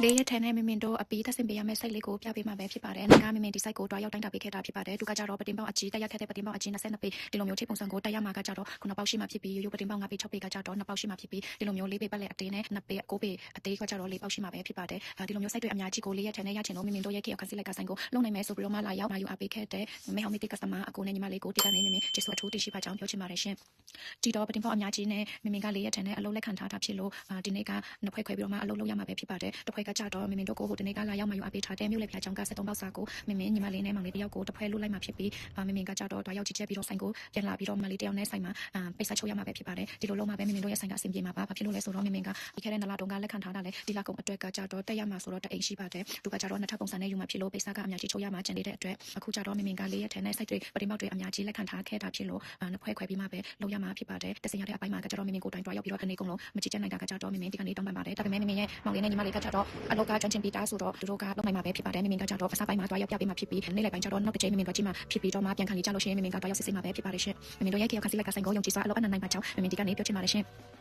လေးရက်ထဲနဲ့မင်မင်တို့အပီးသက်စင်ပေးရမယ့်စိတ်လေးကိုပြပေးမှာပဲဖြစ်ပါတယ်။ငါမင်မင်ဒီ site ကိုတွားရောက်တိုင်းတာပေးခဲ့တာဖြစ်ပါတယ်။သူကကြတော့ပတင်ပေါက်အကြီးတက်ရက်ခဲ့တဲ့ပတင်ပေါက်အကြီး22ပေဒီလိုမျိုးထိပ်ပုံစံကိုတက်ရမှာကကြတော့ခုနပေါက်ရှိမှဖြစ်ပြီးရိုးပတင်ပေါက်9ပေ6ပေကကြတော့နှစ်ပေါက်ရှိမှဖြစ်ပြီးဒီလိုမျိုး4ပေပတ်လက်အတင်းနဲ့2ပေ9ပေအသေးကကြတော့4ပေါက်ရှိမှပဲဖြစ်ပါတယ်။ဒီလိုမျိုး site တွေအများကြီးကိုလေးရက်ထဲနဲ့ရချင်လို့မင်မင်တို့ရဲ့ခေတ်အခါစီလိုက်ကဆိုင်ကိုလုံနိုင်မယ်ဆိုပြီးတော့မှလာရောက်လာယူအားပေးခဲ့တဲ့မေဟောင်မီတီကစတမာအကိုနဲ့ညီမလေးကိုတိကနေမင်မင်ကျေးဇူးအထူးတင်ရှိပါကြောင်းပြောချင်ပါတယ်ရှင်။ဒီတော့ပတင်ပေါက်အများကြီးနဲ့မင်မင်ကလေးရက်ထဲနဲ့အလုပ်လက်ခံထားတာဖြစ်လို့ဒီနေ့ကနှစ်ဖွဲခွဲပြီးတော့မှအလုပ်လုပ်ရမှာပဲဖြစ်ပါတယ်။တစ်ဖွဲကကြတော့မင်မင်တို့ကိုဒီနေ့ကလာရောက်မှယူအားပေးထားတဲ့မြို့လေဖျားချောင်းက73ပေါက်စာကိုမင်မင်ညီမလေးနဲ့မောင်လေးတယောက်ကိုတစ်ဖွဲလုလိုက်မှဖြစ်ပြီးမင်မင်ကကြတော့တွားရောက်ကြည့်ချက်ပြီးတော့ဆိုင်ကိုပြန်လာပြီးတော့မလေးတယောက်နဲ့ဆိုင်မှာပိတ်ဆက်ချုပ်ရမှာပဲဖြစ်ပါတယ်ဒီလိုလုံးမှာပဲမင်မင်တို့ရဲ့ဆိုင်ကအဆင်ပြေမှာပါဘာဖြစ်လို့လဲဆိုတော့မင်မင်ကဒီခဲတဲ့နလာတုံးကလက်ခံထားတာလေဒီလာကုံအတွက်ကကြတော့တက်ရမှာဆိုတော့တအိမ်ရှိပါတယ်သူကကြတော့နှစ်ထပ်ပုံစံနဲ့ယူမှာဖြစ်လို့ပိတ်ဆက်ကအများကြီးချုပ်ရမှာကျန်နေတဲ့အတွက်အခုကြတော့မင်မင်ကလေးရဲ့ထဲနဲ့ site တွေပတင်ပေါက်တွေအများကြီးလက်ခံထားခဲ့တာဖြစ်လို့နှစ်ဖွဲခွဲပြီးမှပဲလုပ်ရမှာဖြစ်ပါတယ်တစင်ရတဲ့အပိုင်းမှာကကြတော့မင်မင်ကိုတိုင်တွားရောက်ပြီးတော့အနေကုန်လုံးမကြည့်ချက်နိုင်တာကကြတော့မင်မင်ဒီကနေ့တောင်းပန်ပါတယ်ဒါပေမဲ့မင်မင်ရဲ့မောင်လေးနဲ့ညီမလေးကကြတော့အလောက်ကကျွမ်းကျင်ပြီးသားဆိုတော့သူတို့ကလုပ်နိုင်မှာပဲဖြစ်ပါတယ်မင်မင်ကကြတော့အစားပိုင်းမှာတွားရောက်ပြပေးမှာဖြစ်ပြီးနေ့လည်ပိုင်းကြတော့နောက်တစ်ချိန်မင်မင်တွားကြည့်မှာဖြစ်ပြီးတော့မှပြန်ခံလေးကြလို့ရှိရင်မင်မင်ကတွားရောက်စစ်စစ်မှာပဲဖြစ်ပါတယ်ရှင်မင်မင်တို့ရဲ့ခေတ်အခါစီလိုက်ကဆိုင်ကိုယုံကြည်စွာအလောအနန္နိုင်ပါကြောင်းမင်မင်ဒီကနေ့ပြောချင်ပါတယ်ရှင်